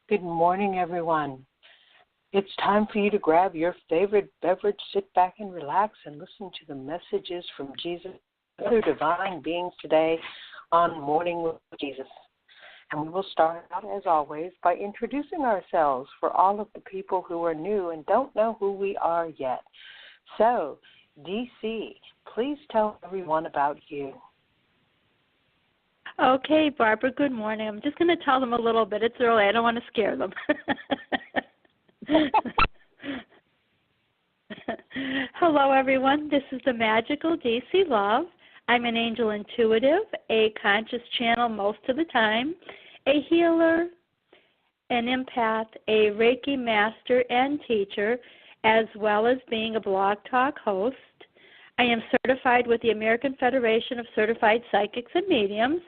Good morning, everyone. It's time for you to grab your favorite beverage, sit back and relax, and listen to the messages from Jesus, other divine beings today on Morning with Jesus. And we will start out, as always, by introducing ourselves for all of the people who are new and don't know who we are yet. So, DC, please tell everyone about you. Okay, Barbara, good morning. I'm just going to tell them a little bit. It's early. I don't want to scare them. Hello, everyone. This is the magical DC Love. I'm an angel intuitive, a conscious channel most of the time, a healer, an empath, a Reiki master and teacher, as well as being a blog talk host. I am certified with the American Federation of Certified Psychics and Mediums,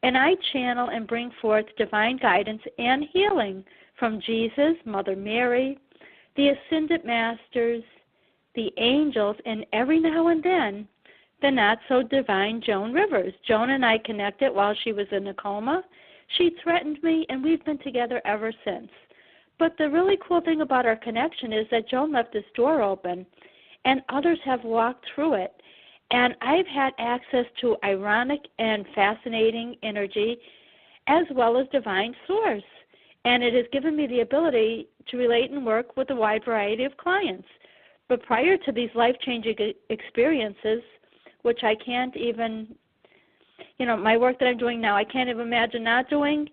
and I channel and bring forth divine guidance and healing from Jesus, Mother Mary, the Ascended Masters, the angels, and every now and then, the not-so-divine Joan Rivers. Joan and I connected while she was in a coma. She threatened me, and we've been together ever since. But the really cool thing about our connection is that Joan left this door open, and others have walked through it. And I've had access to ironic and fascinating energy as well as divine source. And it has given me the ability to relate and work with a wide variety of clients. But prior to these life-changing experiences, which I can't even, my work that I'm doing now, I can't even imagine not doing,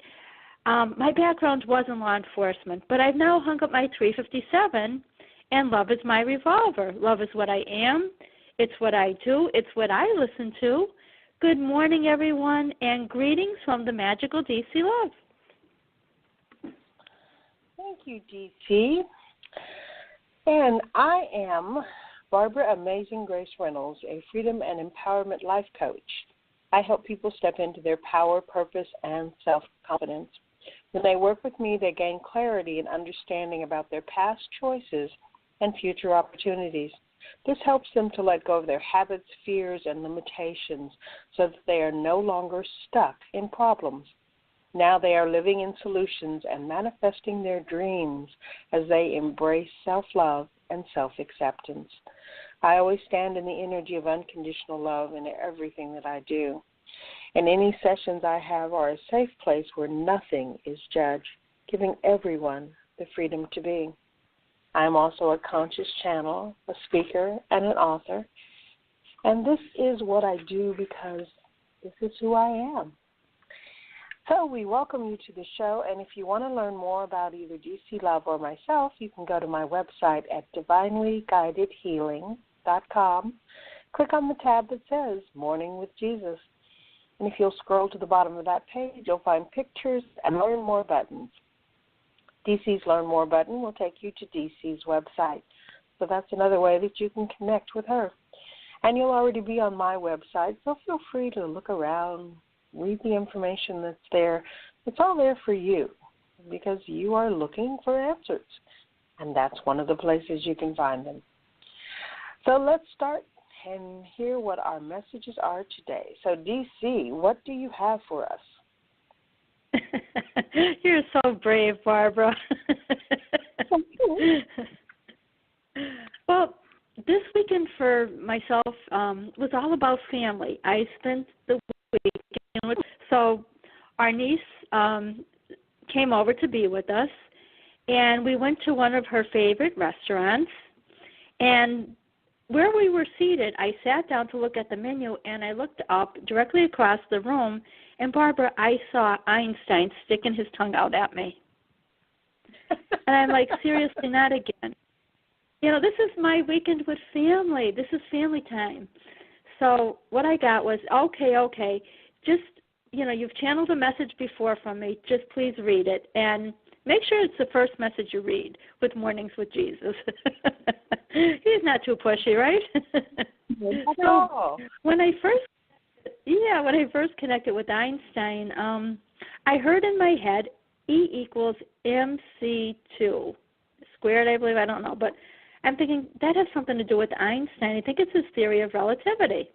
my background was in law enforcement. But I've now hung up my 357, and love is my revolver. Love is what I am. It's what I do. It's what I listen to. Good morning, everyone, and greetings from the magical DC Love. Thank you, DC. And I am Barbara Amazing Grace Reynolds, a freedom and empowerment life coach. I help people step into their power, purpose, and self-confidence. When they work with me, they gain clarity and understanding about their past choices and future opportunities. This helps them to let go of their habits, fears, and limitations so that they are no longer stuck in problems. Now they are living in solutions and manifesting their dreams as they embrace self-love and self-acceptance. I always stand in the energy of unconditional love in everything that I do. And any sessions I have are a safe place where nothing is judged, giving everyone the freedom to be. I am also a conscious channel, a speaker, and an author. And this is what I do because this is who I am. So we welcome you to the show, and if you want to learn more about either DC Love or myself, you can go to my website at divinelyguidedhealing.com. Click on the tab that says Morning with Jesus. And if you'll scroll to the bottom of that page, you'll find pictures and Learn More buttons. DC's Learn More button will take you to DC's website. So that's another way that you can connect with her. And you'll already be on my website, so feel free to look around, read the information that's there. It's all there for you because you are looking for answers. And that's one of the places you can find them. So let's start and hear what our messages are today. So, DC, what do you have for us? You're so brave, Barbara. Well, this weekend for myself was all about family. I spent the weekend with, so our niece came over to be with us, and we went to one of her favorite restaurants. And where we were seated, I sat down to look at the menu, and I looked up directly across the room, and Barbara, I saw Einstein sticking his tongue out at me. And I'm like, seriously, not again. This is my weekend with family. This is family time. So what I got was, okay, just, you've channeled a message before from me. Just please read it. And make sure it's the first message you read with Mornings with Jesus. He's not too pushy, right? So when I first connected with Einstein, I heard in my head E equals MC2 squared, I believe. I don't know, but I'm thinking that has something to do with Einstein. I think it's his theory of relativity.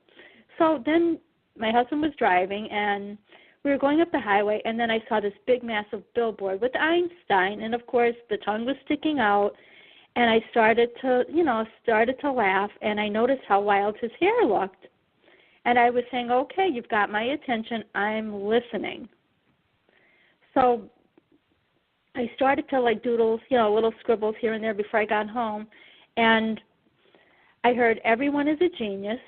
So then my husband was driving, and we were going up the highway, and then I saw this big, massive billboard with Einstein, and of course the tongue was sticking out, and I started to laugh, and I noticed how wild his hair looked. And I was saying, okay, you've got my attention, I'm listening. So I started to doodle, little scribbles here and there before I got home, and I heard everyone is a genius,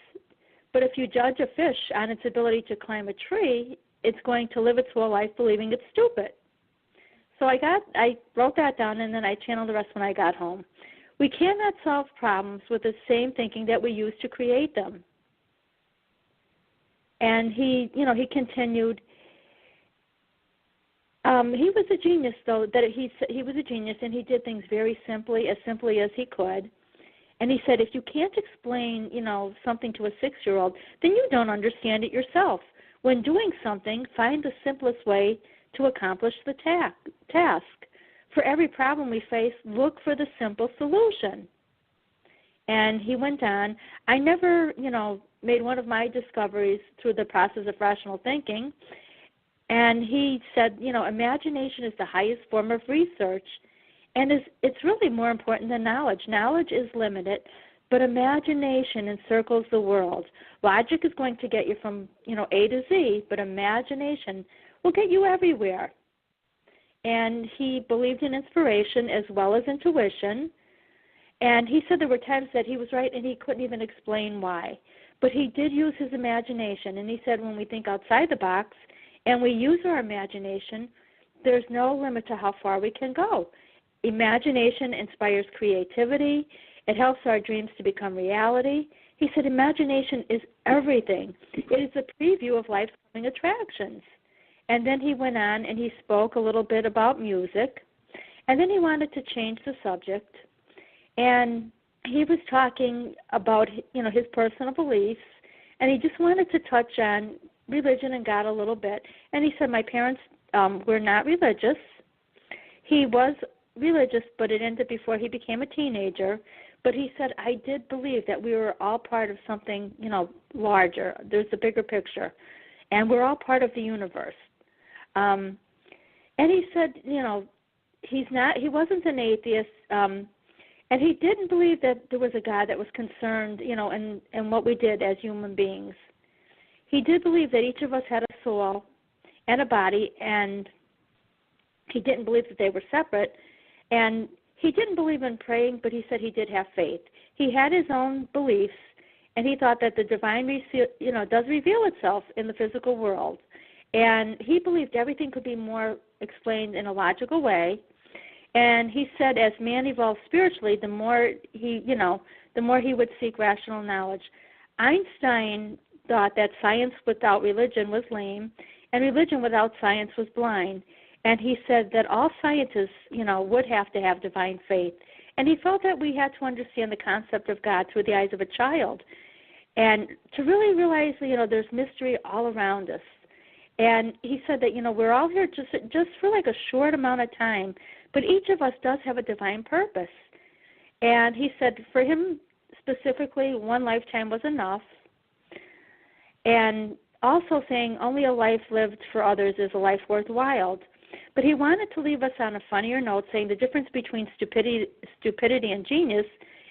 but if you judge a fish on its ability to climb a tree, it's going to live its whole life believing it's stupid. So I wrote that down, and then I channeled the rest when I got home. We cannot solve problems with the same thinking that we use to create them. And he continued. He was a genius, though. That he was a genius, and he did things very simply as he could. And he said, if you can't explain, something to a 6-year-old, then you don't understand it yourself. When doing something, find the simplest way to accomplish the task. For every problem we face, look for the simple solution. And he went on, I never, made one of my discoveries through the process of rational thinking. And he said, imagination is the highest form of research, and it's really more important than knowledge. Knowledge is limited, but imagination encircles the world. Logic is going to get you from, A to Z, but imagination will get you everywhere. And he believed in inspiration as well as intuition. And he said there were times that he was right and he couldn't even explain why. But he did use his imagination. And he said when we think outside the box and we use our imagination, there's no limit to how far we can go. Imagination inspires creativity. It helps our dreams to become reality. He said imagination is everything. It is a preview of life's coming attractions. And then he went on and he spoke a little bit about music. And then he wanted to change the subject. And he was talking about, his personal beliefs. And he just wanted to touch on religion and God a little bit. And he said, my parents were not religious. He was religious, but it ended before he became a teenager. But he said, I did believe that we were all part of something, larger. There's a bigger picture. And we're all part of the universe. And he said, he wasn't an atheist, and he didn't believe that there was a God that was concerned, in what we did as human beings. He did believe that each of us had a soul and a body, and he didn't believe that they were separate. And he didn't believe in praying, but he said he did have faith. He had his own beliefs, and he thought that the divine, does reveal itself in the physical world. And he believed everything could be more explained in a logical way. And he said as man evolved spiritually, the more he would seek rational knowledge. Einstein thought that science without religion was lame, and religion without science was blind. And he said that all scientists, would have to have divine faith. And he felt that we had to understand the concept of God through the eyes of a child. And to really realize, there's mystery all around us. And he said that, we're all here just for like a short amount of time, but each of us does have a divine purpose. And he said for him specifically, one lifetime was enough. And also saying only a life lived for others is a life worthwhile. But he wanted to leave us on a funnier note, saying the difference between stupidity and genius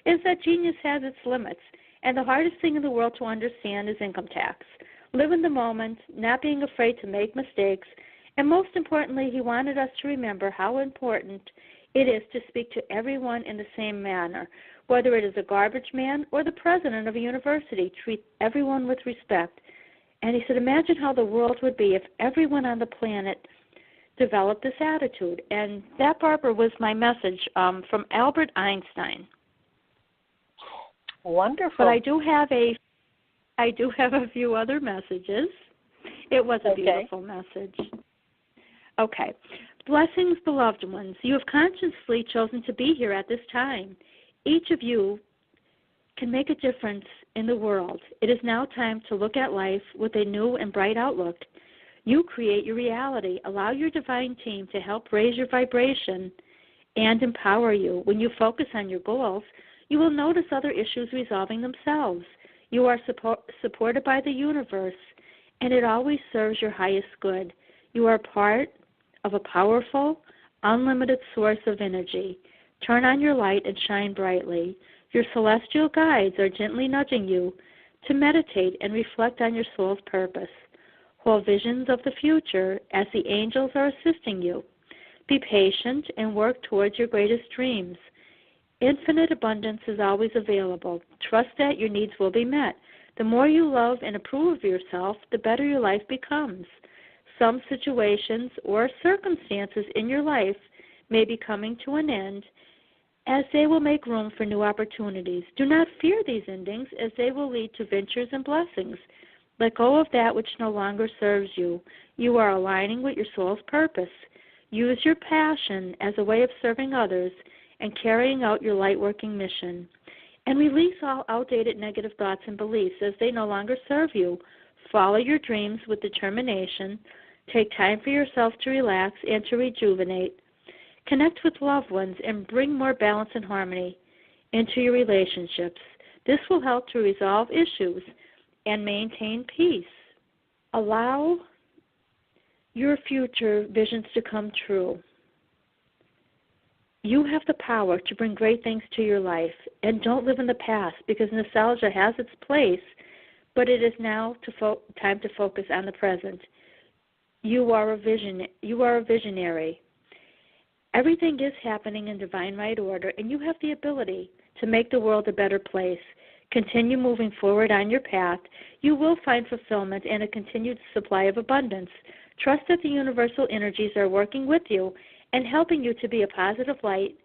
is that genius has its limits. And the hardest thing in the world to understand is income tax. Live in the moment, not being afraid to make mistakes, and most importantly, he wanted us to remember how important it is to speak to everyone in the same manner, whether it is a garbage man or the president of a university. Treat everyone with respect. And he said, imagine how the world would be if everyone on the planet developed this attitude. And that, Barbara, was my message from Albert Einstein. Wonderful. But I do have a few other messages. It was a beautiful message. Okay. Blessings, beloved ones. You have consciously chosen to be here at this time. Each of you can make a difference in the world. It is now time to look at life with a new and bright outlook. You create your reality. Allow your divine team to help raise your vibration and empower you. When you focus on your goals, you will notice other issues resolving themselves. You are supported by the universe, and it always serves your highest good. You are part of a powerful, unlimited source of energy. Turn on your light and shine brightly. Your celestial guides are gently nudging you to meditate and reflect on your soul's purpose. Hold visions of the future as the angels are assisting you. Be patient and work towards your greatest dreams. Infinite abundance is always available. Trust that your needs will be met. The more you love and approve of yourself, the better your life becomes. Some situations or circumstances in your life may be coming to an end, as they will make room for new opportunities. Do not fear these endings, as they will lead to ventures and blessings. Let go of that which no longer serves you. You are aligning with your soul's purpose. Use your passion as a way of serving others and carrying out your light-working mission. And release all outdated negative thoughts and beliefs as they no longer serve you. Follow your dreams with determination. Take time for yourself to relax and to rejuvenate. Connect with loved ones and bring more balance and harmony into your relationships. This will help to resolve issues and maintain peace. Allow your future visions to come true. You have the power to bring great things to your life, and don't live in the past, because nostalgia has its place, but it is now time to focus on the present. You are a visionary. Everything is happening in divine right order, and you have the ability to make the world a better place. Continue moving forward on your path. You will find fulfillment and a continued supply of abundance. Trust that the universal energies are working with you and helping you to be a positive light,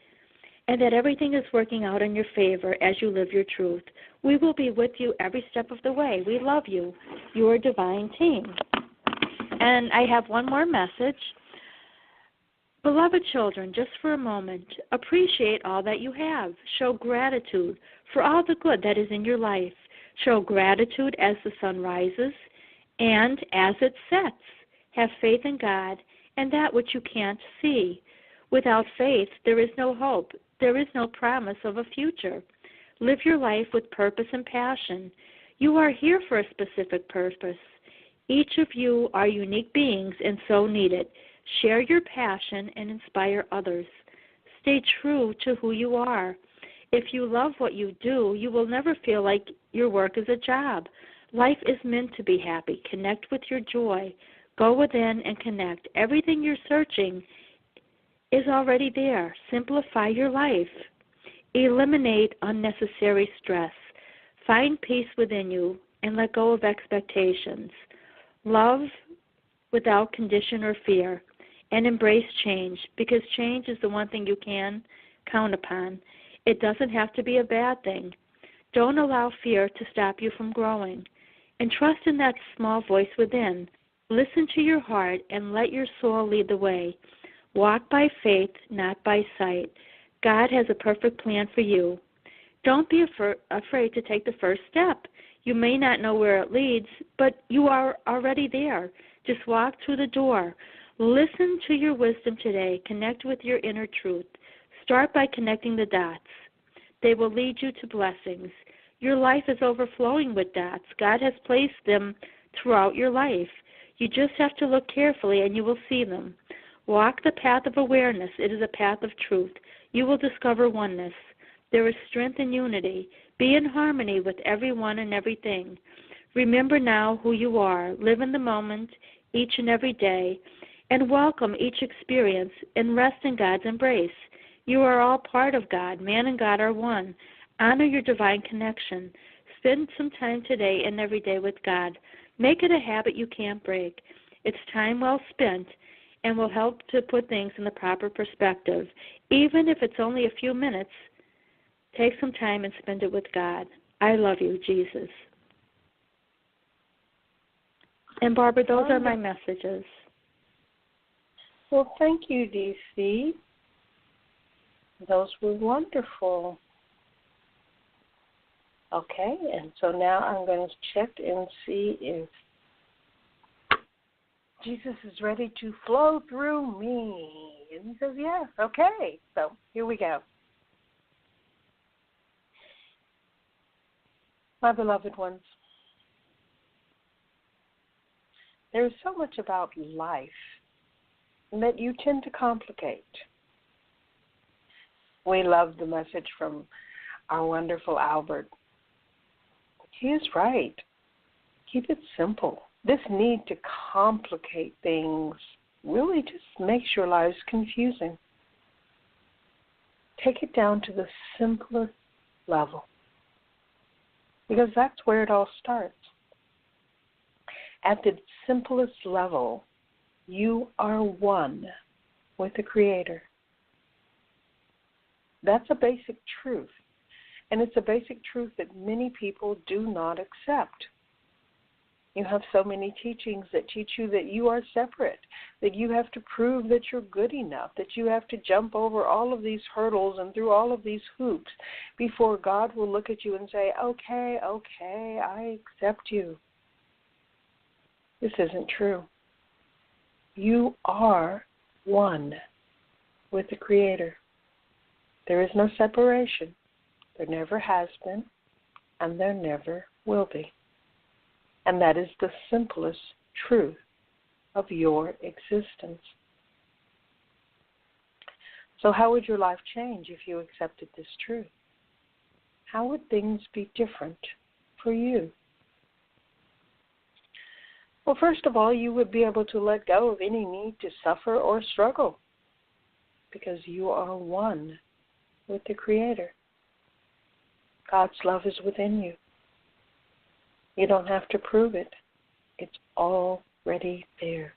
and that everything is working out in your favor as you live your truth. We will be with you every step of the way. We love you, your divine team. And I have one more message. Beloved children, just for a moment, appreciate all that you have. Show gratitude for all the good that is in your life. Show gratitude as the sun rises and as it sets. Have faith in God and that which you can't see. Without faith, there is no hope. There is no promise of a future. Live your life with purpose and passion. You are here for a specific purpose. Each of you are unique beings and so needed. Share your passion and inspire others. Stay true to who you are. If you love what you do, you will never feel like your work is a job. Life is meant to be happy. Connect with your joy. Go within and connect. Everything you're searching is already there. Simplify your life. Eliminate unnecessary stress. Find peace within you and let go of expectations. Love without condition or fear, and embrace change, because change is the one thing you can count upon. It doesn't have to be a bad thing. Don't allow fear to stop you from growing, and trust in that small voice within. Listen to your heart and let your soul lead the way. Walk by faith, not by sight. God has a perfect plan for you. Don't be afraid to take the first step. You may not know where it leads, but you are already there. Just walk through the door. Listen to your wisdom today. Connect with your inner truth. Start by connecting the dots. They will lead you to blessings. Your life is overflowing with dots. God has placed them throughout your life. You just have to look carefully and you will see them. Walk the path of awareness. It is a path of truth. You will discover oneness. There is strength in unity. Be in harmony with everyone and everything. Remember now who you are. Live in the moment each and every day, and welcome each experience and rest in God's embrace. You are all part of God. Man and God are one. Honor your divine connection. Spend some time today and every day with God. Make it a habit you can't break. It's time well spent and will help to put things in the proper perspective. Even if it's only a few minutes, take some time and spend it with God. I love you, Jesus. And Barbara, those are my messages. Well, thank you, DC. Those were wonderful. Okay, and so now I'm going to check and see if Jesus is ready to flow through me. And he says, yes. Okay, so here we go. My beloved ones, There is so much about life that you tend to complicate. We love the message from our wonderful Albert. He is right. Keep it simple. This need to complicate things really just makes your lives confusing. Take it down to the simplest level, because that's where it all starts. At the simplest level, you are one with the Creator. That's a basic truth, and it's a basic truth that many people do not accept. You have so many teachings that teach you that you are separate, that you have to prove that you're good enough, that you have to jump over all of these hurdles and through all of these hoops before God will look at you and say, okay, I accept you. This isn't true. You are one with the Creator. There is no separation. There never has been, and there never will be. And that is the simplest truth of your existence. So how would your life change if you accepted this truth? How would things be different for you? Well, first of all, you would be able to let go of any need to suffer or struggle, because you are one with the Creator. God's love is within you. You don't have to prove it. It's already there.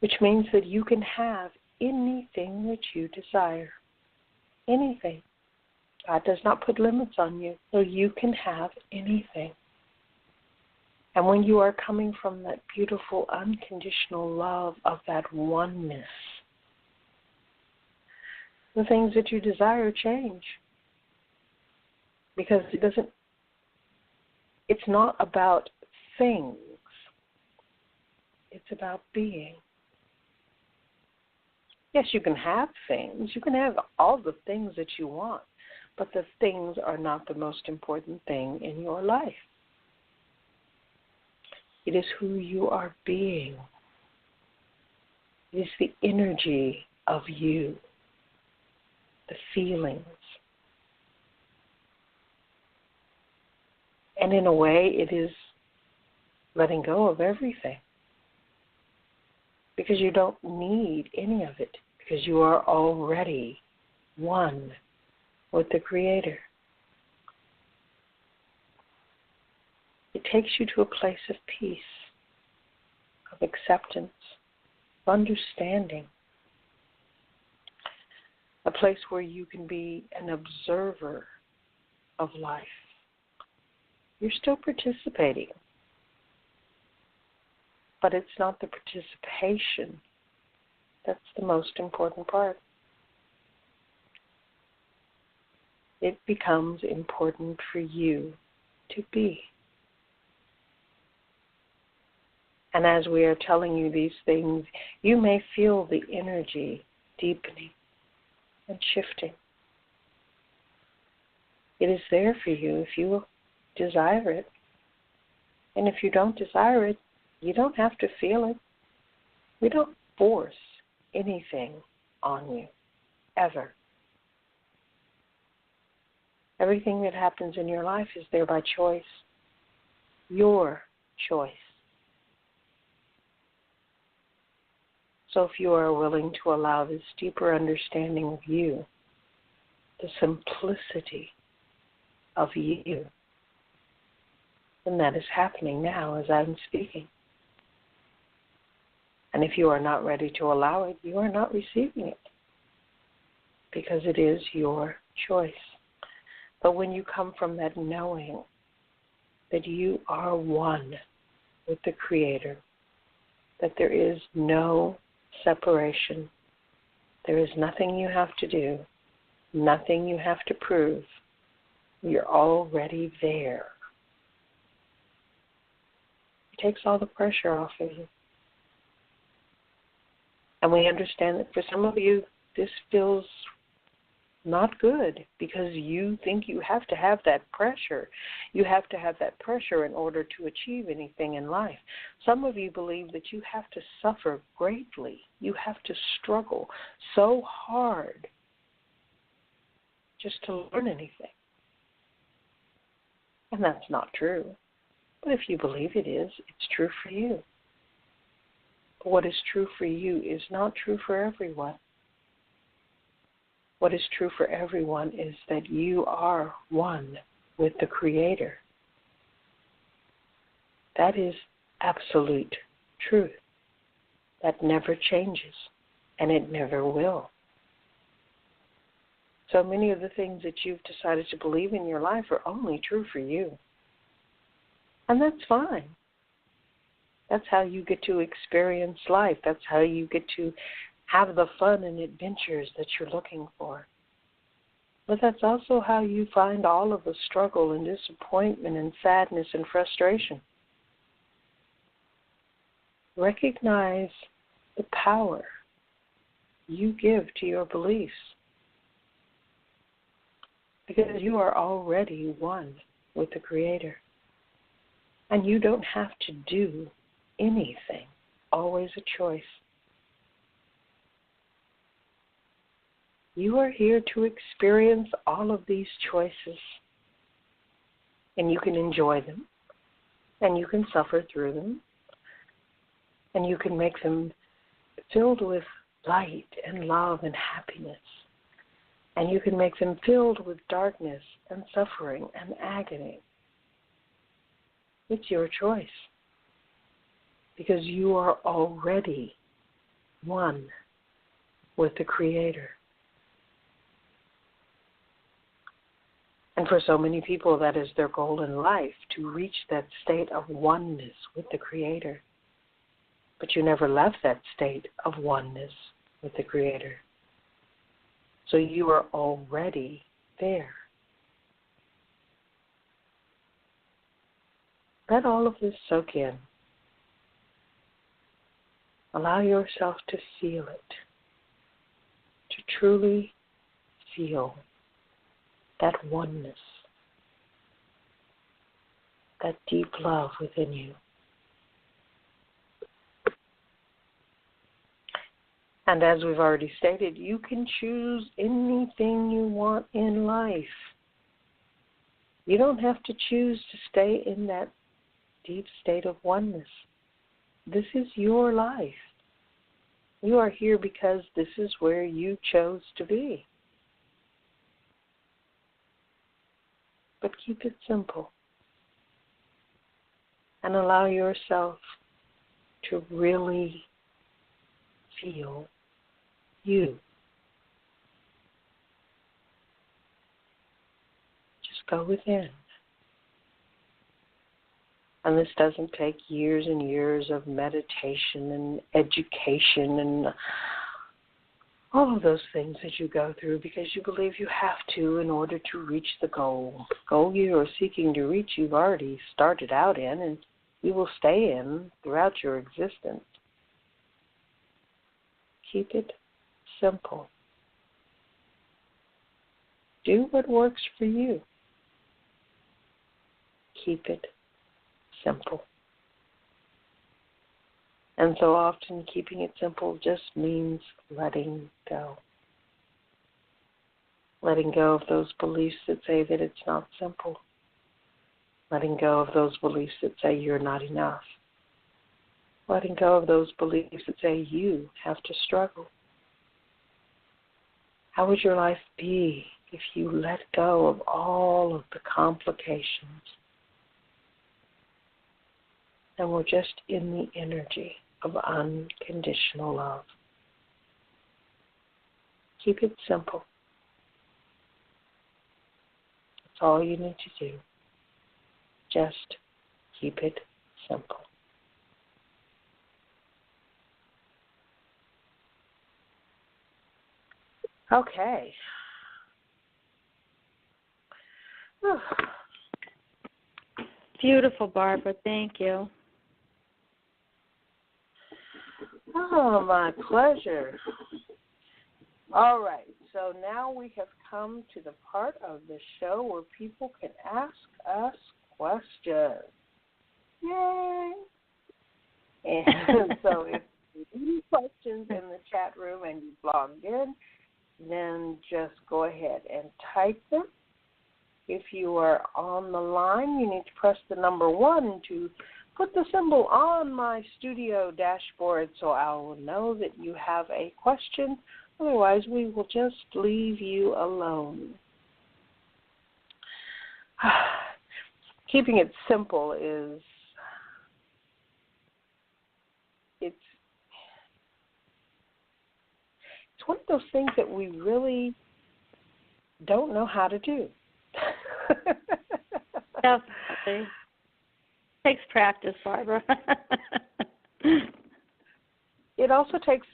Which means that you can have anything that you desire. Anything. God does not put limits on you, so you can have anything. And when you are coming from that beautiful, unconditional love of that oneness, the things that you desire change. Because it's not about things. It's about being. Yes, you can have things. You can have all the things that you want, but the things are not the most important thing in your life. It is who you are being. It is the energy of you, the feelings. And in a way, it is letting go of everything, because you don't need any of it, because you are already one with the Creator. It takes you to a place of peace, of acceptance, of understanding, a place where you can be an observer of life. You're still participating, but it's not the participation that's the most important part. It becomes important for you to be. And as we are telling you these things, you may feel the energy deepening and shifting. It is there for you if you desire it. And if you don't desire it, you don't have to feel it. We don't force anything on you, ever. Everything that happens in your life is there by choice, your choice. So if you are willing to allow this deeper understanding of you, the simplicity of you, then that is happening now as I'm speaking. And if you are not ready to allow it, you are not receiving it, because it is your choice. But when you come from that knowing that you are one with the Creator, that there is no separation, there is nothing you have to do, nothing you have to prove, you're already there. It takes all the pressure off of you. And we understand that for some of you, this feels not good, because you think you have to have that pressure. You have to have that pressure in order to achieve anything in life. Some of you believe that you have to suffer greatly. You have to struggle so hard just to learn anything. And that's not true. But if you believe it is, it's true for you. But what is true for you is not true for everyone. What is true for everyone is that you are one with the Creator. That is absolute truth. That never changes, and it never will. So many of the things that you've decided to believe in your life are only true for you. And that's fine. That's how you get to experience life. That's how you get to have the fun and adventures that you're looking for. But that's also how you find all of the struggle and disappointment and sadness and frustration. Recognize the power you give to your beliefs, because you are already one with the Creator. And you don't have to do anything, always a choice. You are here to experience all of these choices, and you can enjoy them, and you can suffer through them, and you can make them filled with light and love and happiness, and you can make them filled with darkness and suffering and agony. It's your choice, because you are already one with the Creator. And for so many people, that is their goal in life, to reach that state of oneness with the Creator. But you never left that state of oneness with the Creator. So you are already there. Let all of this soak in. Allow yourself to feel it, to truly feel that oneness, that deep love within you. And as we've already stated, you can choose anything you want in life. You don't have to choose to stay in that deep state of oneness. This is your life. You are here because this is where you chose to be. But keep it simple and allow yourself to really feel you. Just go within. And this doesn't take years and years of meditation and education and all of those things that you go through because you believe you have to in order to reach the goal. Goal you are seeking to reach, you've already started out in, and you will stay in throughout your existence. Keep it simple. Do what works for you. Keep it simple. And so often keeping it simple just means letting go. Letting go of those beliefs that say that it's not simple. Letting go of those beliefs that say you're not enough. Letting go of those beliefs that say you have to struggle. How would your life be if you let go of all of the complications and were just in the energy of unconditional love? Keep it simple. That's all you need to do. Just keep it simple. Okay. Beautiful, Barbara. Thank you. Oh, my pleasure. All right. so now we have come to the part of the show where people can ask us questions. Yay! And so if you have any questions in the chat room and you've logged in, then just go ahead and type them. If you are on the line, you need to press the number 1 to put the symbol on my studio dashboard so I will know that you have a question. Otherwise, we will just leave you alone. Keeping it simple is it's one of those things that we really don't know how to do. Definitely. Takes practice, Barbara. It also takes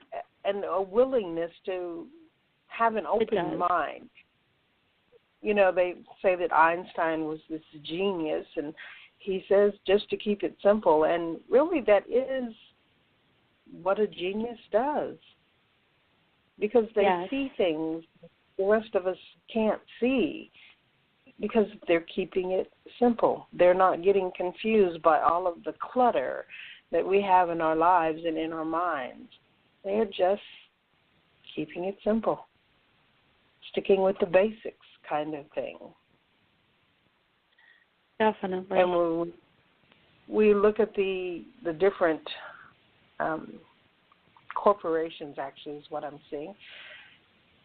a willingness to have an open mind. You know, they say that Einstein was this genius, and he says just to keep it simple. And really that is what a genius does, because they see things the rest of us can't see, because they're keeping it simple. They're not getting confused by all of the clutter that we have in our lives and in our minds. They're just keeping it simple, sticking with the basics kind of thing. Definitely. And when we look at the different corporations, actually, is what I'm seeing,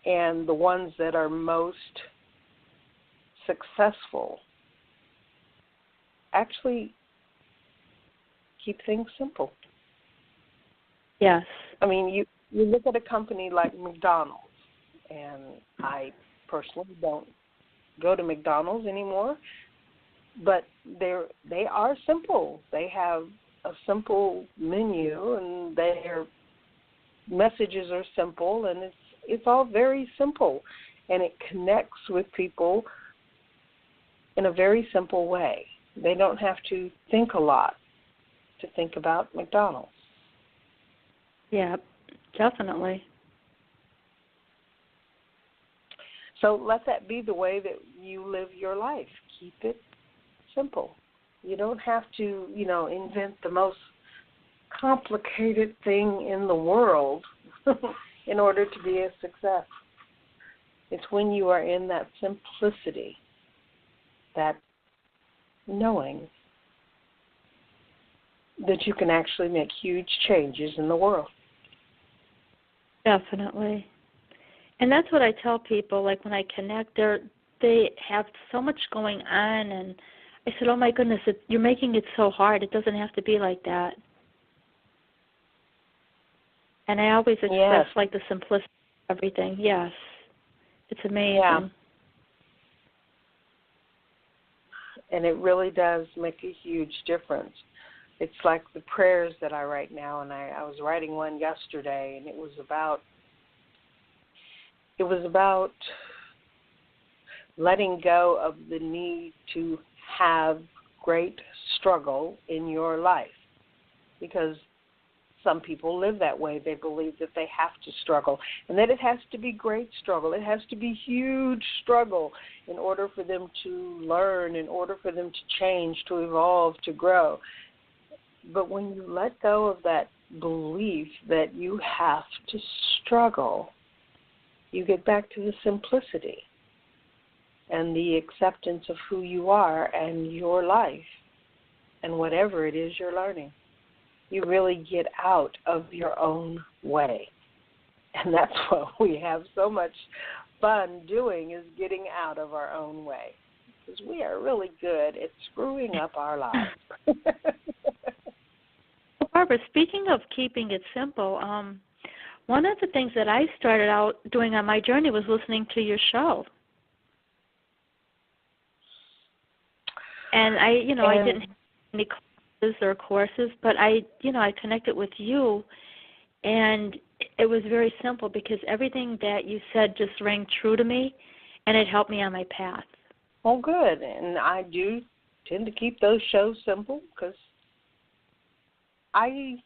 and the ones that are most successful actually keep things simple. Yes. I mean, you look at a company like McDonald's, and I personally don't go to McDonald's anymore, but they are simple. They have a simple menu, and their messages are simple, and it's all very simple, and it connects with people in a very simple way. They don't have to think a lot to think about McDonald's. Yeah, definitely. So let that be the way that you live your life. Keep it simple. You don't have to, invent the most complicated thing in the world in order to be a success. It's when you are in that simplicity, that knowing that you can actually make huge changes in the world. Definitely. And that's what I tell people, like when I connect, they have so much going on, and I said, oh my goodness, you're making it so hard. It doesn't have to be like that. And I always express like the simplicity of everything. Yes. It's amazing. Yeah. And it really does make a huge difference. It's like the prayers that I write now, and I was writing one yesterday, and it was about letting go of the need to have great struggle in your life, because some people live that way. They believe that they have to struggle, and that it has to be great struggle. It has to be huge struggle in order for them to learn, in order for them to change, to evolve, to grow. But when you let go of that belief that you have to struggle, you get back to the simplicity and the acceptance of who you are and your life and whatever it is you're learning. You really get out of your own way. And that's what we have so much fun doing, is getting out of our own way, because we are really good at screwing up our lives. Barbara, speaking of keeping it simple, one of the things that I started out doing on my journey was listening to your show. And I didn't have any classes or courses, but I connected with you, and it was very simple because everything that you said just rang true to me, and it helped me on my path. Well, good. And I do tend to keep those shows simple because I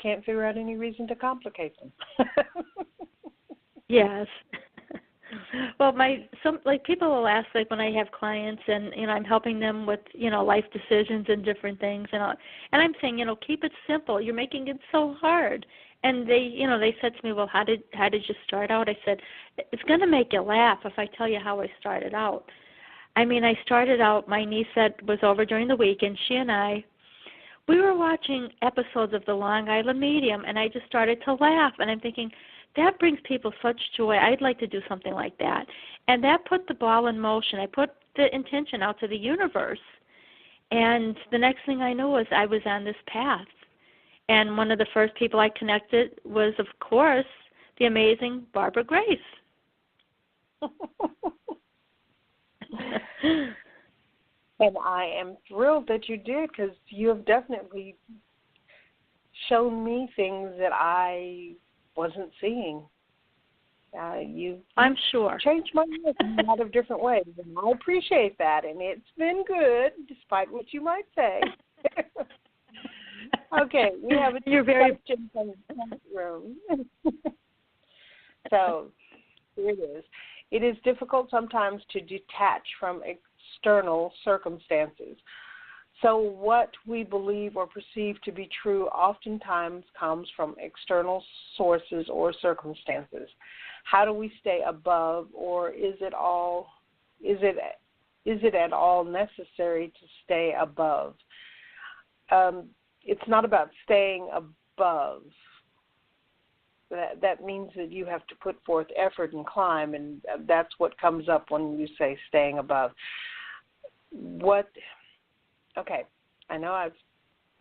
can't figure out any reason to complicate them. Yes. Well, people will ask, like, when I have clients and I'm helping them with life decisions and different things, and I'm saying keep it simple. You're making it so hard. And they said to me, well, how did you start out? I said, it's going to make you laugh if I tell you how I started out. I mean, I started out. My niece was over during the week, and she and we were watching episodes of The Long Island Medium, and I just started to laugh, and I'm thinking, that brings people such joy. I'd like to do something like that. And that put the ball in motion. I put the intention out to the universe. And the next thing I knew was I was on this path. And one of the first people I connected was, of course, the amazing Barbara Grace. And I am thrilled that you did, because you have definitely shown me things that I wasn't seeing. I'm sure. Changed my life in a lot of different ways, and I appreciate that, and it's been good, despite what you might say. Okay, we have a question from the chat room. So, here it is. It is difficult sometimes to detach from external circumstances. So what we believe or perceive to be true oftentimes comes from external sources or circumstances. How do we stay above, or is it at all necessary to stay above? It's not about staying above. That means that you have to put forth effort and climb, and that's what comes up when you say staying above. Okay, I know I've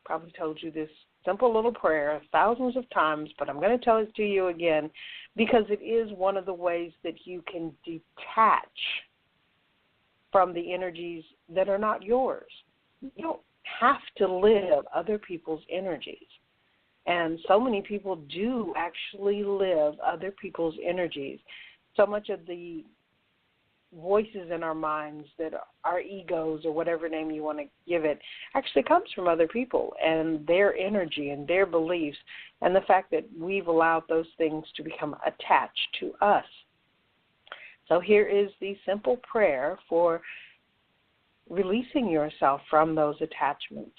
probably told you this simple little prayer thousands of times, but I'm going to tell it to you again, because it is one of the ways that you can detach from the energies that are not yours. You don't have to live other people's energies. And so many people do actually live other people's energies. So much of the voices in our minds, that our egos, or whatever name you want to give it, actually comes from other people and their energy and their beliefs, and the fact that we've allowed those things to become attached to us. So here is the simple prayer for releasing yourself from those attachments.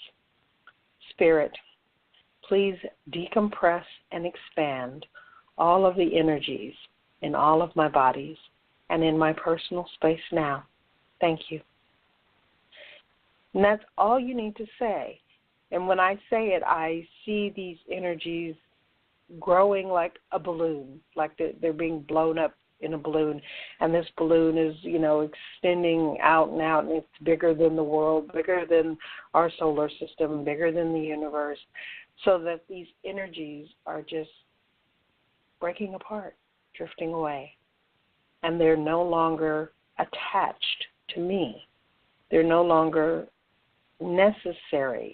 Spirit, please decompress and expand all of the energies in all of my bodies and in my personal space now. Thank you. And that's all you need to say. And when I say it, I see these energies growing like a balloon, like they're being blown up in a balloon. And this balloon is, extending out and out, and it's bigger than the world, bigger than our solar system, bigger than the universe, so that these energies are just breaking apart, drifting away. And they're no longer attached to me. They're no longer necessary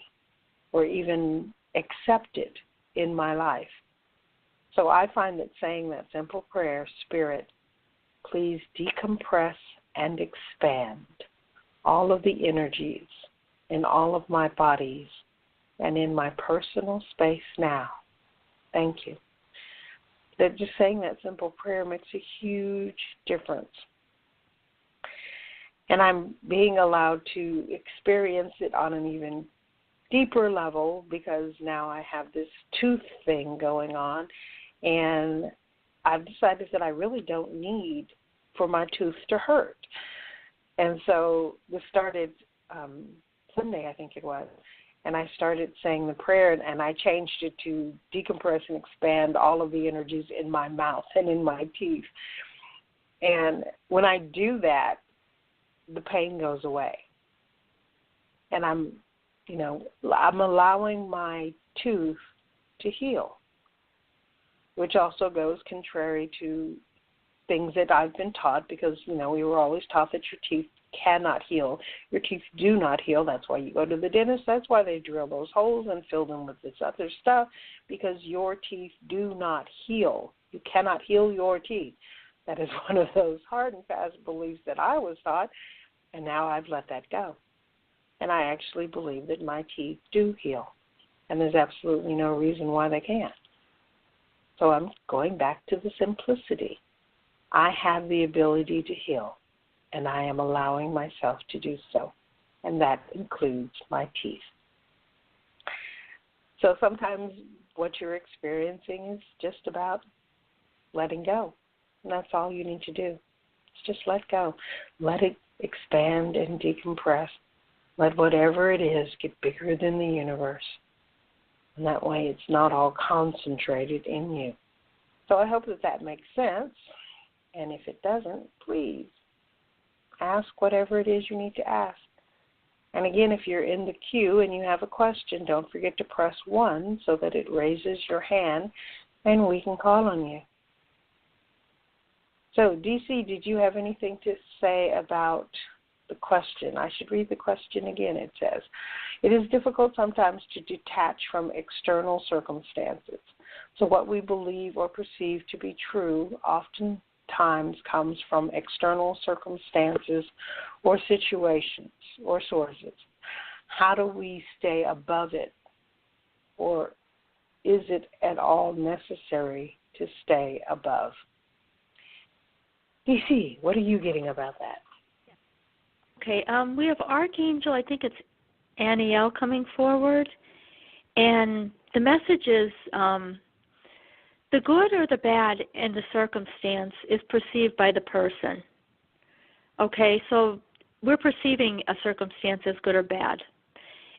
or even accepted in my life. So I find that saying that simple prayer, Spirit, please decompress and expand all of the energies in all of my bodies and in my personal space now. Thank you. That just saying that simple prayer makes a huge difference. And I'm being allowed to experience it on an even deeper level, because now I have this tooth thing going on, and I've decided that I really don't need for my tooth to hurt. And so this started Sunday, I think it was, and I started saying the prayer, and I changed it to decompress and expand all of the energies in my mouth and in my teeth. And when I do that, the pain goes away. And I'm allowing my tooth to heal, which also goes contrary to things that I've been taught, because, we were always taught that your teeth cannot heal. Your teeth do not heal. That's why you go to the dentist. That's why they drill those holes and fill them with this other stuff, because your teeth do not heal. You cannot heal your teeth. That is one of those hard and fast beliefs that I was taught, and now I've let that go. And I actually believe that my teeth do heal, and there's absolutely no reason why they can't. So I'm going back to the simplicity I have the ability to heal, and I am allowing myself to do so, and that includes my teeth. So sometimes what you're experiencing is just about letting go, and that's all you need to do. It's just let go. Let it expand and decompress. Let whatever it is get bigger than the universe, and that way it's not all concentrated in you. So I hope that that makes sense, and if it doesn't, please ask whatever it is you need to ask. And again, if you're in the queue and you have a question, don't forget to press 1 so that it raises your hand and we can call on you. So, DC, did you have anything to say about the question? I should read the question again. It says, it is difficult sometimes to detach from external circumstances. So what we believe or perceive to be true oftentimes comes from external circumstances or situations or sources. How do we stay above it? Or is it at all necessary to stay above? DC, what are you getting about that? Okay, we have Archangel, I think it's Aniel coming forward, and the message is the good or the bad in the circumstance is perceived by the person. Okay, so we're perceiving a circumstance as good or bad,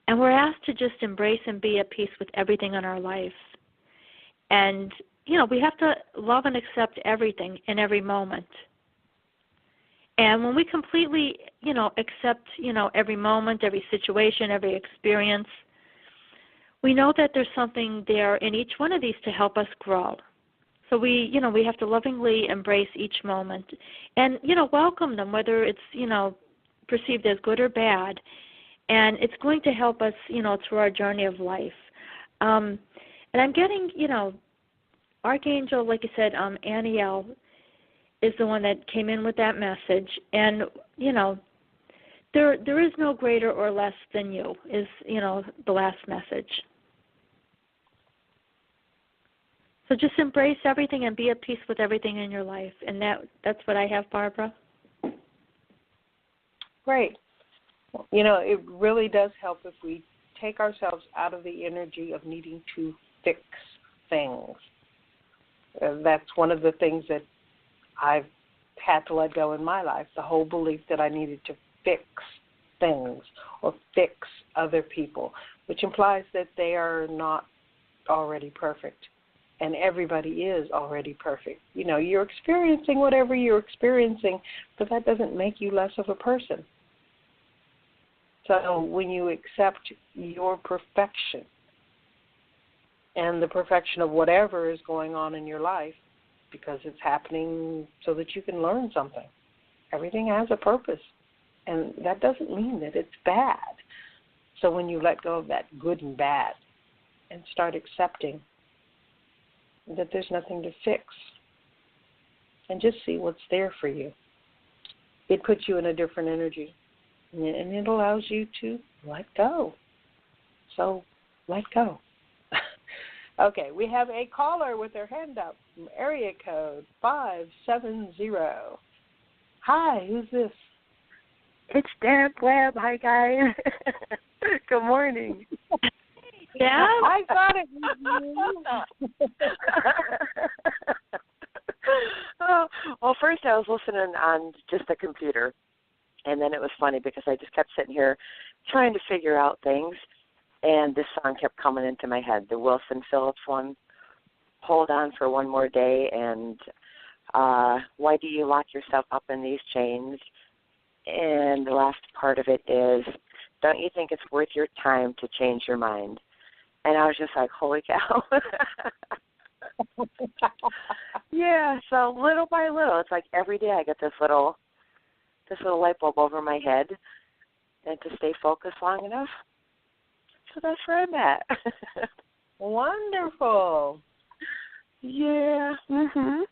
and we're asked to just embrace and be at peace with everything in our life. And, we have to love and accept everything in every moment. And when we completely, accept, every moment, every situation, every experience, we know that there's something there in each one of these to help us grow. So we have to lovingly embrace each moment and, welcome them, whether it's, perceived as good or bad. And it's going to help us, through our journey of life. And I'm getting, Archangel, like you said, Aniel, is the one that came in with that message, and there is no greater or less than you is the last message. So just embrace everything and be at peace with everything in your life, and that's what I have, Barbara. Great. It really does help if we take ourselves out of the energy of needing to fix things. That's one of the things that I've had to let go in my life, the whole belief that I needed to fix things or fix other people, which implies that they are not already perfect, and everybody is already perfect. You're experiencing whatever you're experiencing, but that doesn't make you less of a person. So when you accept your perfection and the perfection of whatever is going on in your life, because it's happening so that you can learn something. Everything has a purpose, and that doesn't mean that it's bad. So when you let go of that good and bad and start accepting that there's nothing to fix and just see what's there for you, it puts you in a different energy, and it allows you to let go. So let go. Okay, we have a caller with their hand up from area code 570. Hi, who's this? It's Deb Webb. Hi, guys. Good morning. Yeah? I thought it was you. Well, first I was listening on just the computer, and then it was funny because I just kept sitting here trying to figure out things. And this song kept coming into my head, the Wilson Phillips one, Hold On for One More Day, and Why Do You Lock Yourself Up in These Chains? And the last part of it is, Don't You Think It's Worth Your Time to Change Your Mind? And I was just like, holy cow. Yeah, so little by little, it's like every day I get this little light bulb over my head, and to stay focused long enough. So that's where I'm at. Wonderful. Yeah. Mhm.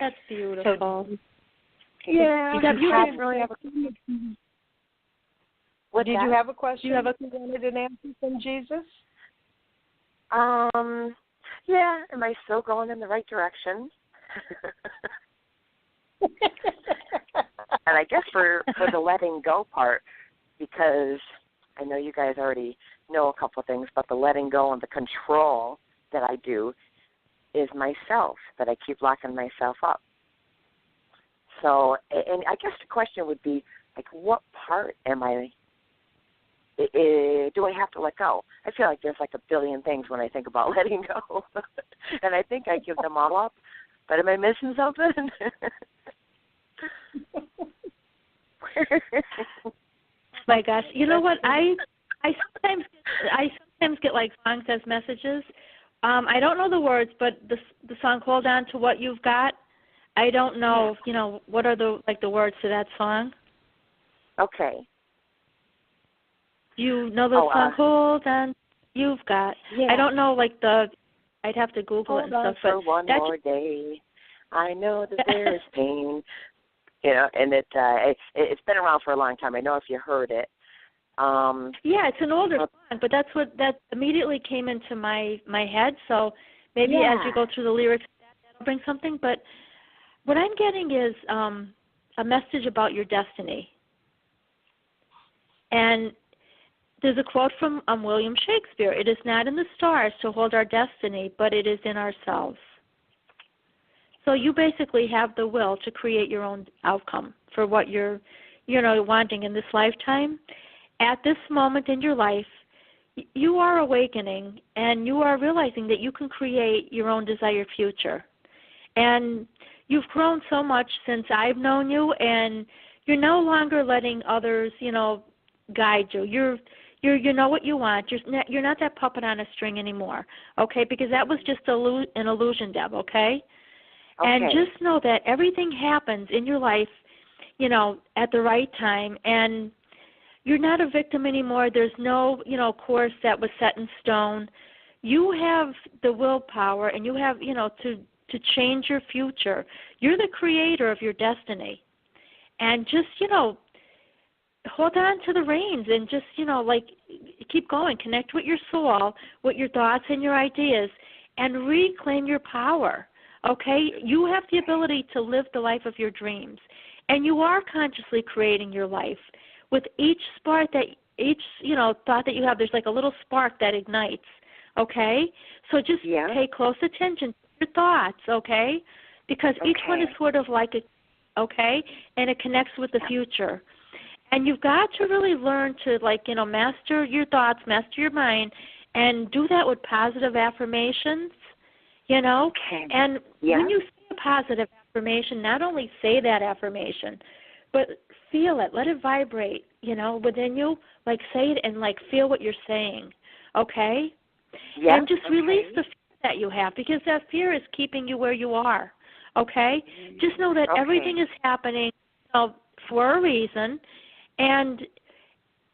That's beautiful. Yeah. Did you didn't really have a. Did you have a question? You wanted an answer from Jesus? Yeah. Am I still going in the right direction? And I guess for the letting go part, because I know you guys already know a couple of things, but the letting go and the control that I do is myself, that I keep locking myself up. So, and I guess the question would be, like, what part do I have to let go? I feel like there's like a billion things when I think about letting go. And I think I give them all up. But am I missing something? My gosh, you know what? I sometimes get like songs as messages. I don't know the words, but the song "Hold On to What You've Got." I don't know, what are the words to that song? Okay. You know the song "Hold On, You've Got." Yeah. I don't know I'd have to Google it and stuff. Hold on for one more day. I know that there is pain. And it's been around for a long time. I know if you heard it. Yeah, it's an older song, but that immediately came into my head. So maybe as you go through the lyrics, that'll bring something. But what I'm getting is a message about your destiny. And there's a quote from William Shakespeare: "It is not in the stars to hold our destiny, but it is in ourselves." So you basically have the will to create your own outcome for what you're, wanting in this lifetime. At this moment in your life, you are awakening and you are realizing that you can create your own desired future. And you've grown so much since I've known you, and you're no longer letting others, guide you. You know what you want. You're not that puppet on a string anymore, okay? Because that was just an illusion, Deb, okay? And just know that everything happens in your life, at the right time, and you're not a victim anymore. There's no, course that was set in stone. You have the willpower, and you have, to change your future. You're the creator of your destiny. And just, hold on to the reins and just, keep going. Connect with your soul, with your thoughts and your ideas, and reclaim your power. Okay? You have the ability to live the life of your dreams. And you are consciously creating your life. With each thought that you have, there's like a little spark that ignites. Okay? So just pay close attention to your thoughts, okay? Because each one is sort of like and it connects with the future. And you've got to really learn to, master your thoughts, master your mind, and do that with positive affirmations, And when you say a positive affirmation, not only say that affirmation, but feel it. Let it vibrate, within you. Say it and, feel what you're saying, okay? Yeah. And just release the fear that you have, because that fear is keeping you where you are, okay? Just know that everything is happening for a reason, and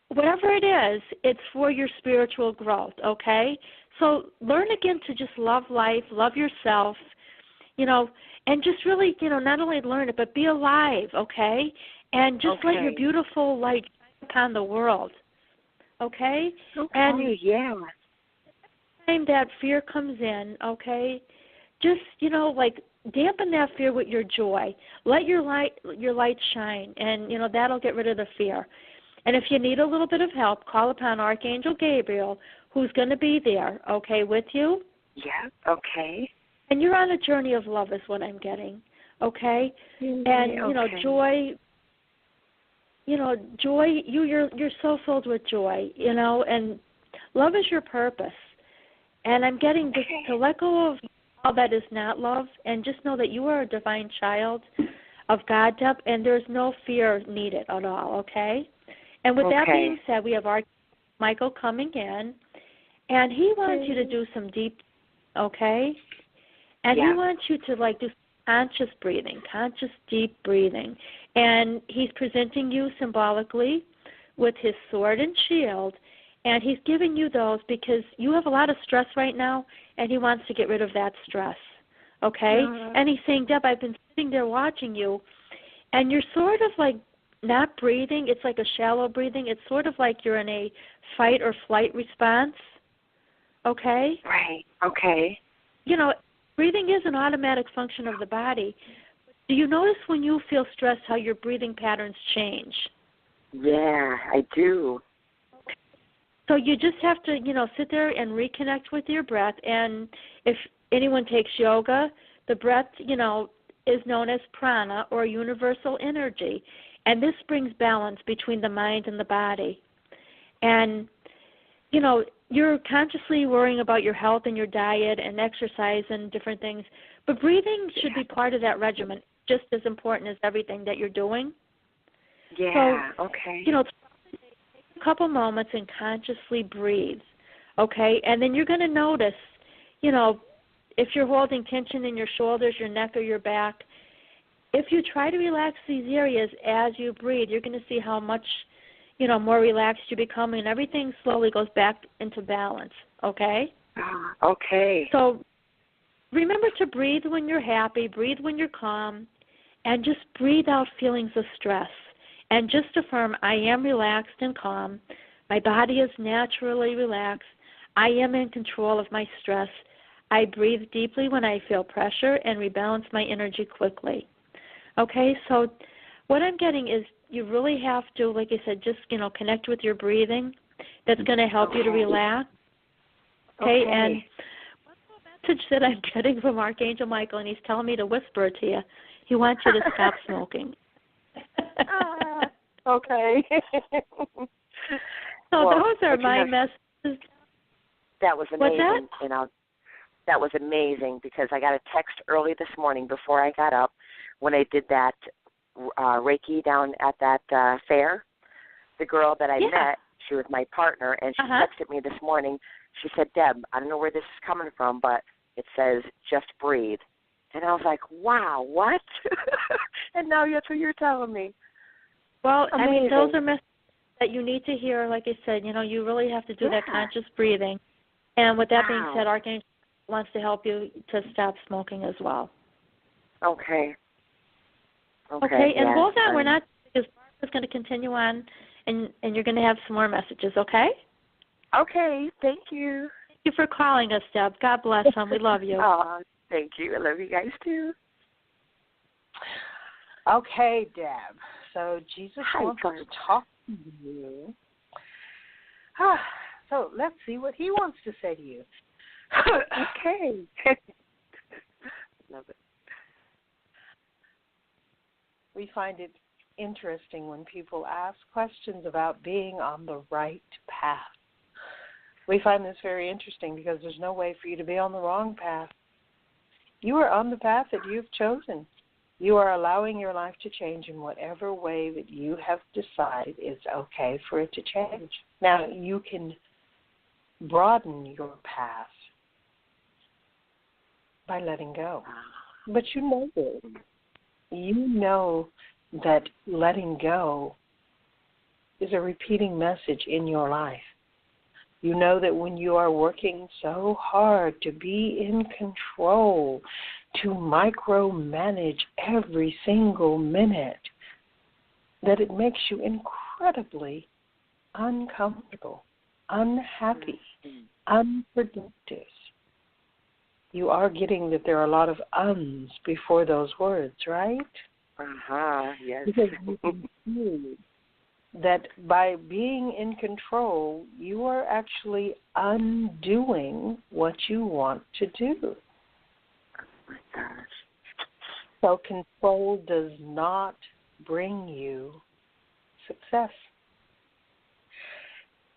whatever it is, it's for your spiritual growth, okay? So learn again to just love life, love yourself, and just really, not only learn it, but be alive, okay? And just let your beautiful light shine upon the world, okay? And time that fear comes in, okay, just, dampen that fear with your joy. Let your light shine, and, that'll get rid of the fear. And if you need a little bit of help, call upon Archangel Gabriel, who's going to be there, okay, with you. Yeah, okay. And you're on a journey of love is what I'm getting, okay? And, joy, joy, you're so filled with joy, and love is your purpose. And I'm getting just to let go of all that is not love, and just know that you are a divine child of God, Deb, and there's no fear needed at all, okay? And with that being said, we have our Michael coming in, and he wants you to do some deep, okay? And he wants you to, do conscious breathing, conscious deep breathing. And he's presenting you symbolically with his sword and shield, and he's giving you those because you have a lot of stress right now, and he wants to get rid of that stress, okay? And he's saying, Deb, I've been sitting there watching you, and you're sort of not breathing. It's like a shallow breathing. It's sort of like you're in a fight or flight response, okay? Right, okay. breathing is an automatic function of the body. Do you notice when you feel stressed how your breathing patterns change? Yeah, I do. So you just have to, sit there and reconnect with your breath. And if anyone takes yoga, the breath, is known as prana, or universal energy. And this brings balance between the mind and the body. And, you're consciously worrying about your health and your diet and exercise and different things. But breathing should be part of that regimen, just as important as everything that you're doing. Yeah, so, okay. Take a couple moments and consciously breathe, okay? And then you're going to notice, if you're holding tension in your shoulders, your neck, or your back, if you try to relax these areas as you breathe, you're going to see how much, more relaxed you become, and everything slowly goes back into balance, okay? Okay. So remember to breathe when you're happy, breathe when you're calm, and just breathe out feelings of stress. And just affirm, I am relaxed and calm. My body is naturally relaxed. I am in control of my stress. I breathe deeply when I feel pressure and rebalance my energy quickly. Okay, so what I'm getting is you really have to, like I said, just, connect with your breathing. That's going to help you to relax. Okay, and one message that I'm getting from Archangel Michael, and he's telling me to whisper to you, he wants you to stop smoking. Okay. So those are my messages. That was amazing. What's that? That was amazing because I got a text early this morning before I got up when I did that Reiki down at that fair. The girl that I met, she was my partner, and she texted me this morning. She said, Deb, I don't know where this is coming from, but it says, just breathe. And I was like, wow, what? And now that's what you're telling me. Well, amazing. I mean, those are messages that you need to hear. Like I said, you really have to do that conscious breathing. And with that being said, Archangel wants to help you to stop smoking as well. Okay. Okay, and hold on. We're not, because Barbara's going to continue on, and you're going to have some more messages, okay? Okay, thank you. Thank you for calling us, Deb. God bless, hon. We love you. Oh, thank you. I love you guys, too. Okay, Deb. So Jesus wants to talk to you. So let's see what he wants to say to you. Okay. Love it. We find it interesting when people ask questions about being on the right path. We find this very interesting because there's no way for you to be on the wrong path. You are on the path that you've chosen. You are allowing your life to change in whatever way that you have decided is okay for it to change. Now, you can broaden your path by letting go. But you know this. You know that letting go is a repeating message in your life. You know that when you are working so hard to be in control, to micromanage every single minute, that it makes you incredibly uncomfortable, unhappy, unproductive. You are getting that there are a lot of ums before those words, right? Yes. Because you can see that by being in control, you are actually undoing what you want to do. Oh, my gosh. So control does not bring you success.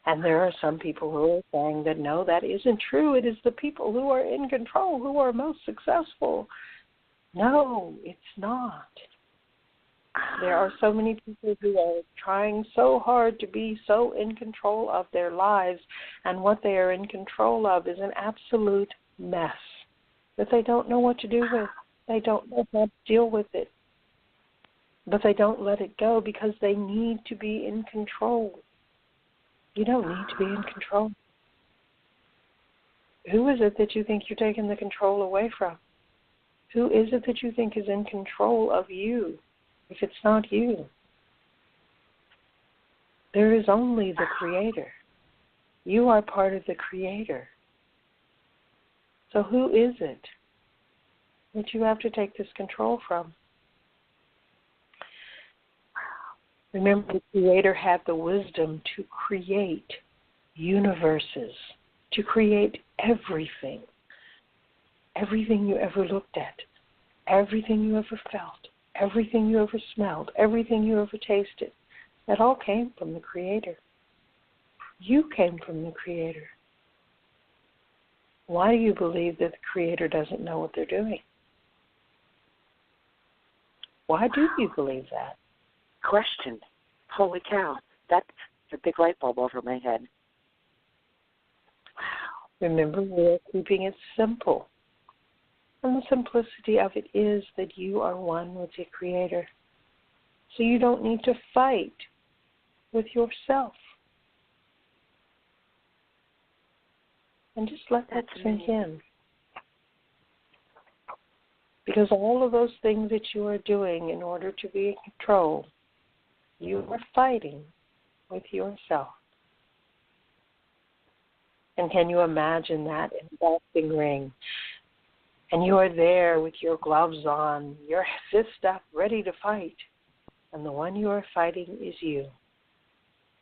And there are some people who are saying that, no, that isn't true. It is the people who are in control who are most successful. No, it's not. There are so many people who are trying so hard to be so in control of their lives, and what they are in control of is an absolute mess that they don't know what to do with. They don't know how to deal with it. But they don't let it go because they need to be in control. You don't need to be in control. Who is it that you think you're taking the control away from? Who is it that you think is in control of you if it's not you? There is only the Creator. You are part of the Creator. So who is it that you have to take this control from. Remember, the Creator had the wisdom to create universes, to create everything. Everything you ever looked at, everything you ever felt, everything you ever smelled, everything you ever tasted, that all came from the Creator. You came from the Creator. Why do you believe that the Creator doesn't know what they're doing? Why do you believe that? Question. Holy cow. That's a big light bulb over my head. Wow. Remember, we're keeping it simple. And the simplicity of it is that you are one with the Creator. So you don't need to fight with yourself. And just let that sink in. Because all of those things that you are doing in order to be in control, you are fighting with yourself. And can you imagine that in a boxing ring? And you are there with your gloves on, your fist up, ready to fight. And the one you are fighting is you.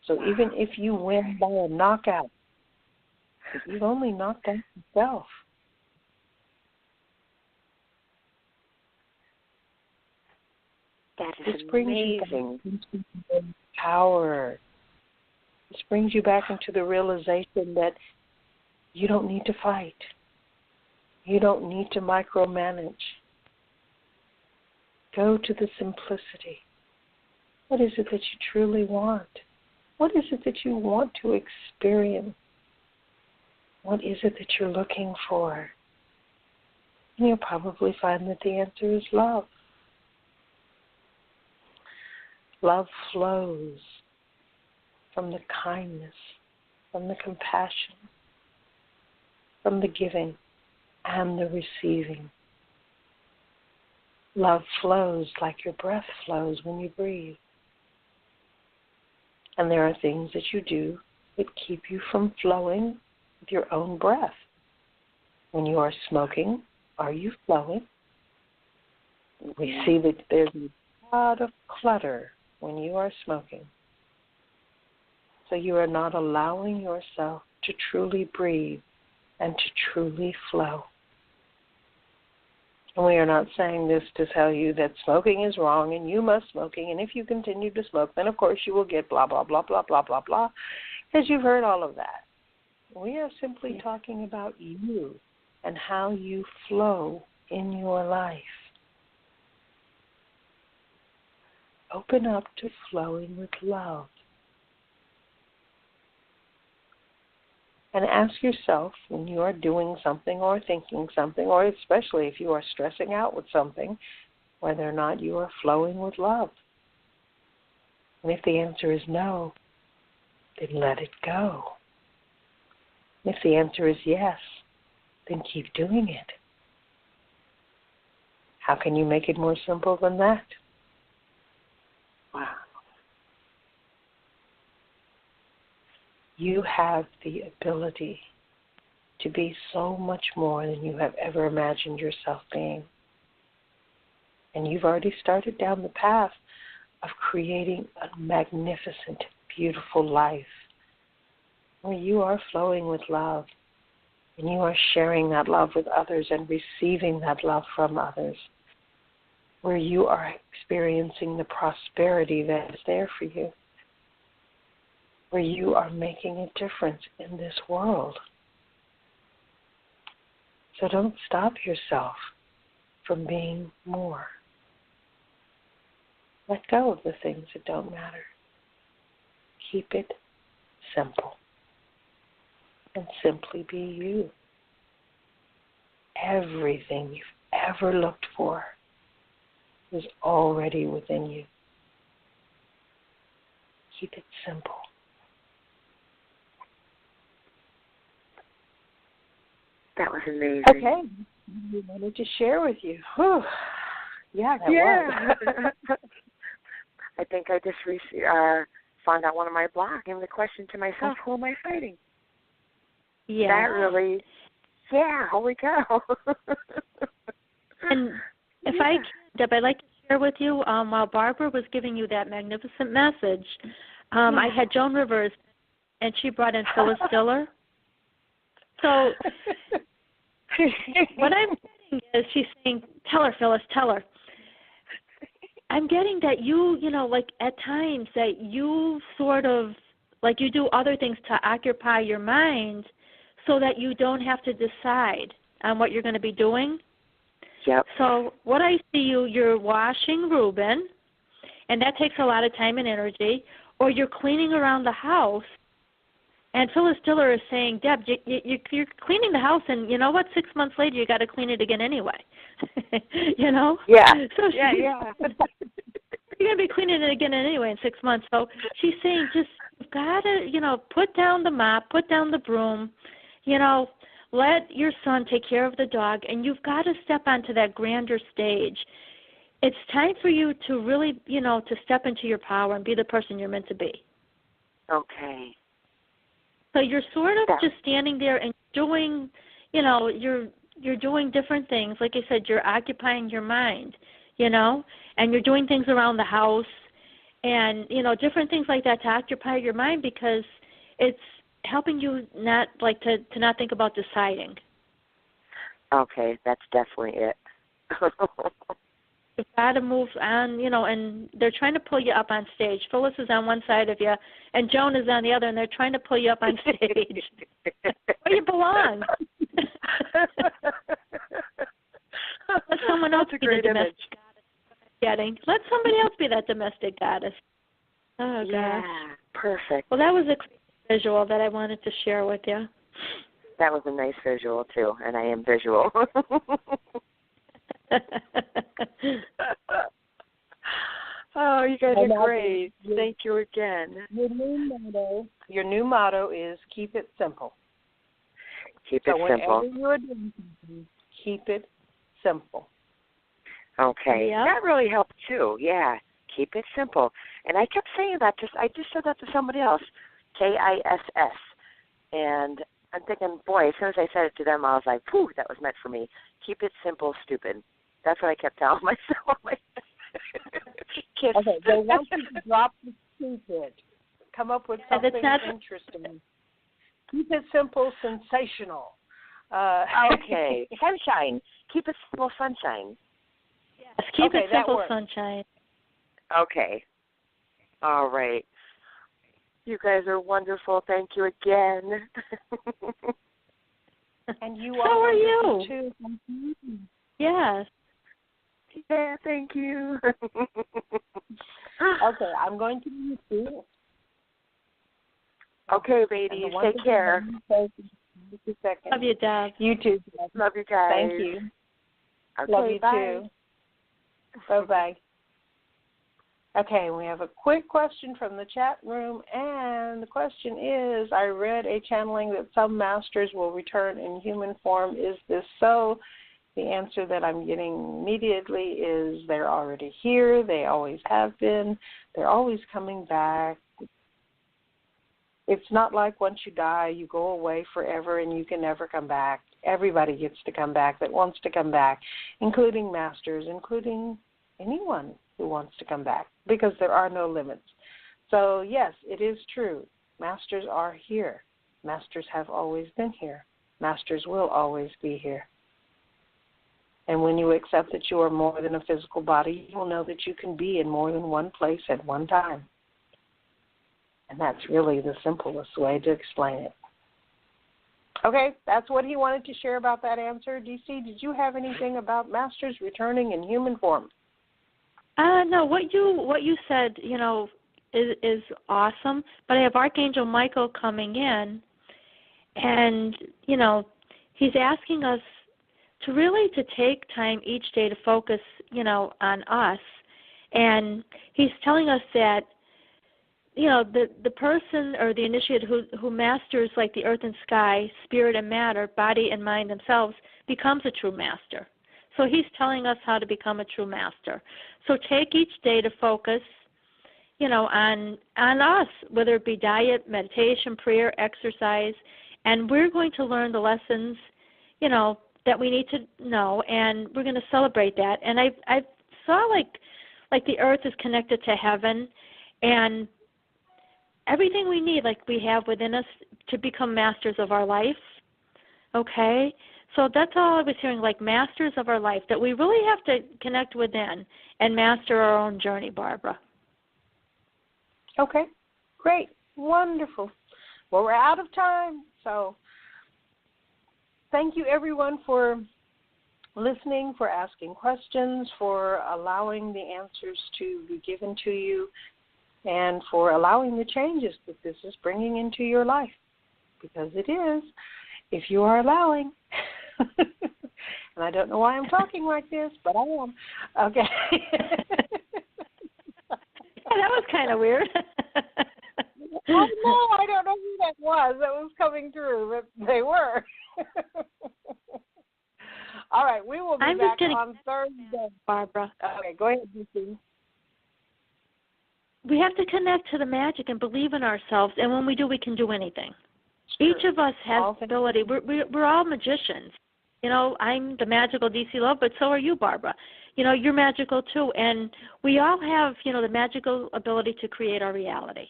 So even if you win by a knockout, you've only knocked out yourself. That is amazing. Power. This brings you back into the realization that you don't need to fight. You don't need to micromanage. Go to the simplicity. What is it that you truly want? What is it that you want to experience? What is it that you're looking for? And you'll probably find that the answer is love. Love flows from the kindness, from the compassion, from the giving and the receiving. Love flows like your breath flows when you breathe. And there are things that you do that keep you from flowing with your own breath. When you are smoking, are you flowing? We see that there's a lot of clutter when you are smoking. So you are not allowing yourself to truly breathe and to truly flow. And we are not saying this to tell you that smoking is wrong and you must smoking, and if you continue to smoke, then of course you will get blah, blah, blah, blah, blah, blah, blah, because you've heard all of that. We are simply talking about you and how you flow in your life. Open up to flowing with love. And ask yourself when you are doing something or thinking something, or especially if you are stressing out with something, whether or not you are flowing with love. And if the answer is no, then let it go. If the answer is yes, then keep doing it. How can you make it more simple than that? Wow. You have the ability to be so much more than you have ever imagined yourself being. And you've already started down the path of creating a magnificent, beautiful life where you are flowing with love and you are sharing that love with others and receiving that love from others, where you are experiencing the prosperity that is there for you, where you are making a difference in this world. So don't stop yourself from being more. Let go of the things that don't matter. Keep it simple. And simply be you. Everything you've ever looked for is already within you. Keep it simple. That was amazing. Okay. We wanted to share with you. Whew. Yeah, that was. I think I just found out one of my blogs, and the question to myself, who am I fighting? Yeah. That really, holy cow. And I can, Deb, I'd like to share with you, while Barbara was giving you that magnificent message, I had Joan Rivers, and she brought in Phyllis Diller. So what I'm getting is she's saying, tell her, Phyllis, tell her. I'm getting that you know, like at times that you sort of, like you do other things to occupy your mind so that you don't have to decide on what you're going to be doing. Yep. So what I see you're washing Reuben, and that takes a lot of time and energy, or you're cleaning around the house. And Phyllis Diller is saying, Deb, you're cleaning the house, and you know what? 6 months later, you got to clean it again anyway. You know? Yeah. So yeah. You're going to be cleaning it again anyway in 6 months. So she's saying, just you've got to, you know, put down the mop, put down the broom, you know, let your son take care of the dog, and you've got to step onto that grander stage. It's time for you to really, you know, to step into your power and be the person you're meant to be. Okay. So you're sort of just standing there and doing, you know, you're doing different things. Like I said, you're occupying your mind, you know, and you're doing things around the house and, you know, different things like that to occupy your mind because it's helping you not, like, to not think about deciding. Okay, that's definitely it. You've got to move on, you know, and they're trying to pull you up on stage. Phyllis is on one side of you, and Joan is on the other, and they're trying to pull you up on stage. Where you belong. Let someone else be the domestic goddess. Let somebody else be that domestic goddess. Oh, gosh. Yeah, perfect. Well, that was a visual that I wanted to share with you. That was a nice visual, too, and I am visual. Oh, you guys are great. Thank you again. Your new motto is keep it simple. Keep it simple. Whenever you're doing something, keep it simple. Okay. Yep. That really helped too. Yeah. Keep it simple. And I kept saying that I just said that to somebody else. KISS. And I'm thinking, boy, as soon as I said it to them, I was like, whew, that was meant for me. Keep it simple, stupid. That's what I kept telling myself. Okay, they want you to drop the stupid. Come up with something interesting. Keep it simple, sensational. Okay. Sunshine. Keep it simple, sunshine. Yes, keep it simple, sunshine. Okay. All right. You guys are wonderful. Thank you again. And you so are you too. Yes. Yeah, thank you. Okay, I'm going to use you. Okay, ladies, take care. Love you, Deb. You too. Love you guys. Thank you. Okay, love you bye. too. Bye-bye. Okay, we have a quick question from the chat room, and the question is, I read a channeling that some masters will return in human form. Is this so? The answer that I'm getting immediately is they're already here. They always have been. They're always coming back. It's not like once you die, you go away forever and you can never come back. Everybody gets to come back that wants to come back, including masters, including anyone who wants to come back, because there are no limits. So, yes, it is true. Masters are here. Masters have always been here. Masters will always be here. And when you accept that you are more than a physical body, you will know that you can be in more than one place at one time. And that's really the simplest way to explain it. Okay, that's what he wanted to share about that answer. DC, did you have anything about masters returning in human form? No, what you said, you know, is awesome. But I have Archangel Michael coming in, and, you know, he's asking us to take time each day to focus, you know, on us. And he's telling us that, you know, the person or the initiate who masters like the earth and sky, spirit and matter, body and mind themselves, becomes a true master. So he's telling us how to become a true master. So take each day to focus, you know, on us, whether it be diet, meditation, prayer, exercise, and we're going to learn the lessons, you know, that we need to know, and we're going to celebrate that. And I saw like the earth is connected to heaven, and everything we need, like we have within us to become masters of our life. Okay? So that's all I was hearing, like masters of our life, that we really have to connect within and master our own journey, Barbara. Okay, great, wonderful. Well, we're out of time, so thank you, everyone, for listening, for asking questions, for allowing the answers to be given to you, and for allowing the changes that this is bringing into your life, because it is, if you are allowing. And I don't know why I'm talking like this, but I am. Okay. Yeah, that was kind of weird. Oh, no, I don't know who that was coming through, but they were. All right, we will be back on Thursday. Barbara. Okay, go ahead, Lucy. We have to connect to the magic and believe in ourselves, and when we do, we can do anything. Each of us has ability. We're all magicians. You know, I'm the magical DC Love, but so are you, Barbara. You know, you're magical too, and we all have, you know, the magical ability to create our reality.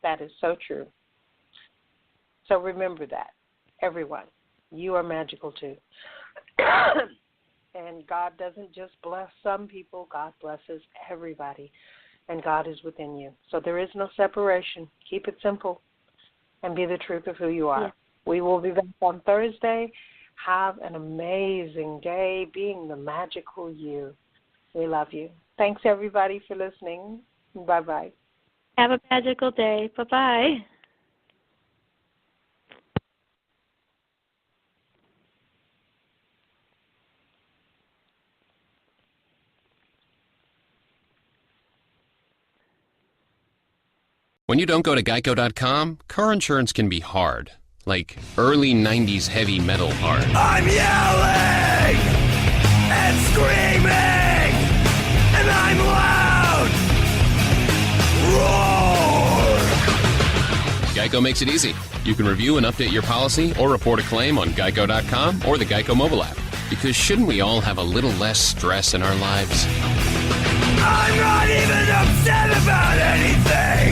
That is so true. So remember that, everyone. You are magical too. And God doesn't just bless some people. God blesses everybody. And God is within you. So there is no separation. Keep it simple and be the truth of who you are. Yeah. We will be back on Thursday. Have an amazing day being the magical you. We love you. Thanks, everybody, for listening. Bye-bye. Have a magical day. Bye-bye. When you don't go to Geico.com, car insurance can be hard. Like early 90s heavy metal hard. I'm yelling and screaming and I'm loud. Roar! Geico makes it easy. You can review and update your policy or report a claim on Geico.com or the Geico mobile app. Because shouldn't we all have a little less stress in our lives? I'm not even upset about anything.